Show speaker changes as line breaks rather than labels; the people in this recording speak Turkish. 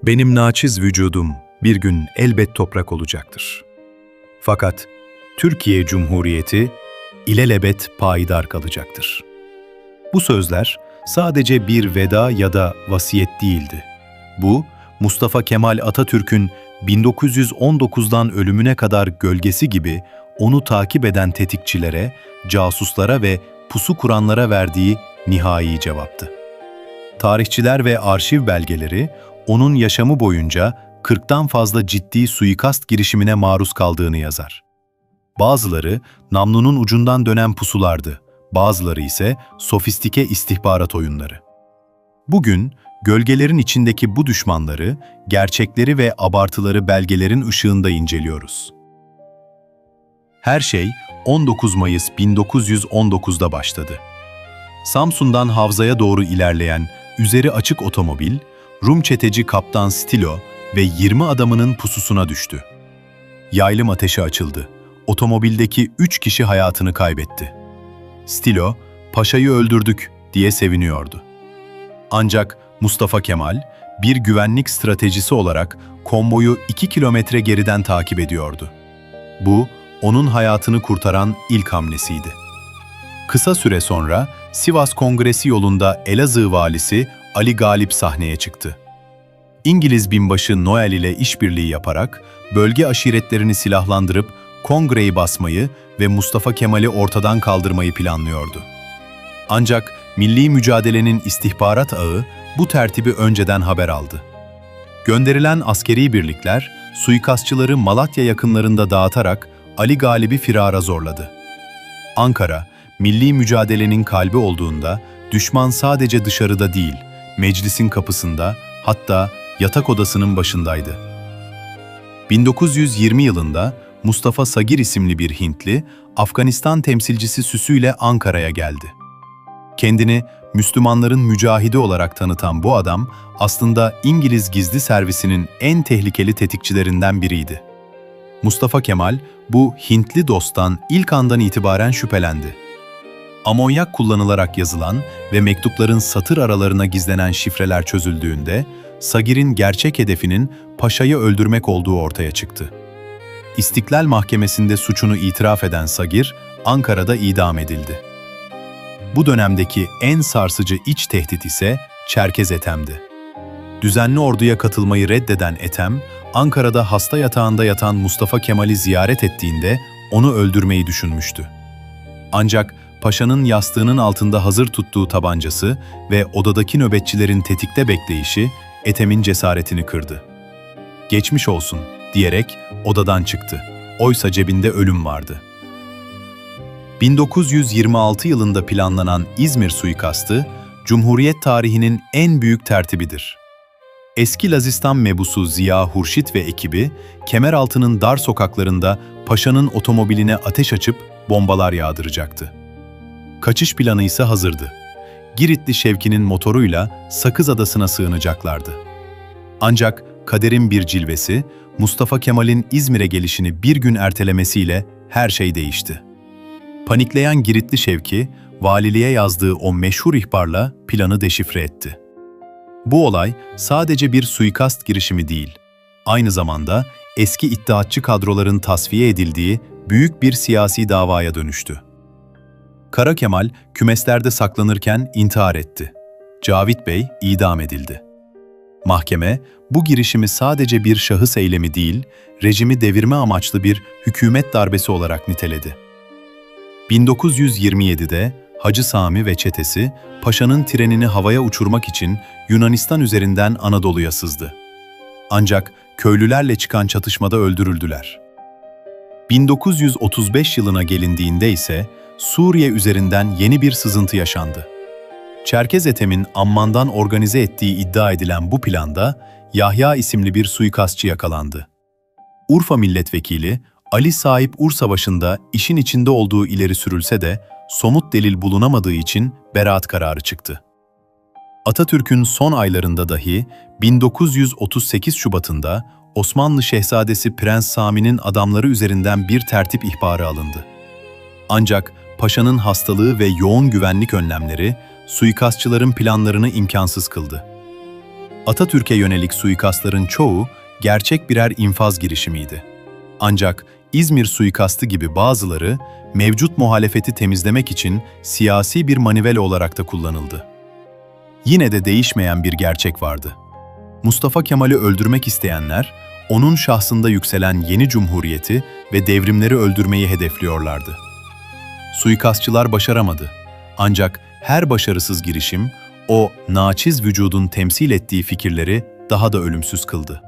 Benim naçiz vücudum bir gün elbet toprak olacaktır. Fakat Türkiye Cumhuriyeti ilelebet payidar kalacaktır. Bu sözler sadece bir veda ya da vasiyet değildi. Bu, Mustafa Kemal Atatürk'ün 1919'dan ölümüne kadar gölgesi gibi onu takip eden tetikçilere, casuslara ve pusu kuranlara verdiği nihai cevaptı. Tarihçiler ve arşiv belgeleri, onun yaşamı boyunca 40'tan fazla ciddi suikast girişimine maruz kaldığını yazar. Bazıları namlunun ucundan dönen pusulardı, bazıları ise sofistike istihbarat oyunları. Bugün, gölgelerin içindeki bu düşmanları, gerçekleri ve abartıları belgelerin ışığında inceliyoruz. Her şey 19 Mayıs 1919'da başladı. Samsun'dan Havza'ya doğru ilerleyen üzeri açık otomobil, Rum çeteci Kaptan Stilo ve 20 adamının pususuna düştü. Yaylım ateşi açıldı. Otomobildeki 3 kişi hayatını kaybetti. Stilo, "Paşayı öldürdük" diye seviniyordu. Ancak Mustafa Kemal, bir güvenlik stratejisi olarak konvoyu 2 kilometre geriden takip ediyordu. Bu, onun hayatını kurtaran ilk hamlesiydi. Kısa süre sonra Sivas Kongresi yolunda Elazığ valisi Ali Galip sahneye çıktı. İngiliz binbaşı Noel ile işbirliği yaparak bölge aşiretlerini silahlandırıp kongreyi basmayı ve Mustafa Kemal'i ortadan kaldırmayı planlıyordu. Ancak milli mücadelenin istihbarat ağı bu tertibi önceden haber aldı. Gönderilen askeri birlikler suikastçıları Malatya yakınlarında dağıtarak Ali Galip'i firara zorladı. Ankara, milli mücadelenin kalbi olduğunda düşman sadece dışarıda değil, meclisin kapısında, hatta yatak odasının başındaydı. 1920 yılında Mustafa Sagir isimli bir Hintli, Afganistan temsilcisi süsüyle Ankara'ya geldi. Kendini Müslümanların mücahidi olarak tanıtan bu adam, aslında İngiliz gizli servisinin en tehlikeli tetikçilerinden biriydi. Mustafa Kemal, bu Hintli dosttan ilk andan itibaren şüphelendi. Amonyak kullanılarak yazılan ve mektupların satır aralarına gizlenen şifreler çözüldüğünde, Sagir'in gerçek hedefinin Paşa'yı öldürmek olduğu ortaya çıktı. İstiklal Mahkemesi'nde suçunu itiraf eden Sagir, Ankara'da idam edildi. Bu dönemdeki en sarsıcı iç tehdit ise Çerkez Ethem'di. Düzenli orduya katılmayı reddeden Ethem, Ankara'da hasta yatağında yatan Mustafa Kemal'i ziyaret ettiğinde onu öldürmeyi düşünmüştü. Ancak Paşa'nın yastığının altında hazır tuttuğu tabancası ve odadaki nöbetçilerin tetikte bekleyişi Ethem'in cesaretini kırdı. "Geçmiş olsun" diyerek odadan çıktı. Oysa cebinde ölüm vardı. 1926 yılında planlanan İzmir suikastı, Cumhuriyet tarihinin en büyük tertibidir. Eski Lazistan mebusu Ziya Hurşit ve ekibi, Kemeraltı'nın dar sokaklarında Paşa'nın otomobiline ateş açıp bombalar yağdıracaktı. Kaçış planı ise hazırdı. Giritli Şevki'nin motoruyla Sakız Adası'na sığınacaklardı. Ancak kaderin bir cilvesi, Mustafa Kemal'in İzmir'e gelişini bir gün ertelemesiyle her şey değişti. Panikleyen Giritli Şevki, valiliğe yazdığı o meşhur ihbarla planı deşifre etti. Bu olay sadece bir suikast girişimi değil, aynı zamanda eski iddiatçı kadroların tasfiye edildiği büyük bir siyasi davaya dönüştü. Kara Kemal, kümeslerde saklanırken intihar etti. Cavit Bey idam edildi. Mahkeme, bu girişimi sadece bir şahıs eylemi değil, rejimi devirme amaçlı bir hükümet darbesi olarak niteledi. 1927'de Hacı Sami ve çetesi, Paşa'nın trenini havaya uçurmak için Yunanistan üzerinden Anadolu'ya sızdı. Ancak köylülerle çıkan çatışmada öldürüldüler. 1935 yılına gelindiğinde ise Suriye üzerinden yeni bir sızıntı yaşandı. Çerkez Ethem'in Amman'dan organize ettiği iddia edilen bu planda Yahya isimli bir suikastçı yakalandı. Urfa milletvekili Ali Saip Ur Savaşı'nda işin içinde olduğu ileri sürülse de somut delil bulunamadığı için beraat kararı çıktı. Atatürk'ün son aylarında dahi 1938 Şubat'ında Osmanlı Şehzadesi Prens Sami'nin adamları üzerinden bir tertip ihbarı alındı. Ancak Paşa'nın hastalığı ve yoğun güvenlik önlemleri suikastçıların planlarını imkansız kıldı. Atatürk'e yönelik suikastların çoğu gerçek birer infaz girişimiydi. Ancak İzmir suikastı gibi bazıları mevcut muhalefeti temizlemek için siyasi bir manivela olarak da kullanıldı. Yine de değişmeyen bir gerçek vardı. Mustafa Kemal'i öldürmek isteyenler, onun şahsında yükselen yeni cumhuriyeti ve devrimleri öldürmeyi hedefliyorlardı. Suikastçılar başaramadı. Ancak her başarısız girişim, o naçiz vücudun temsil ettiği fikirleri daha da ölümsüz kıldı.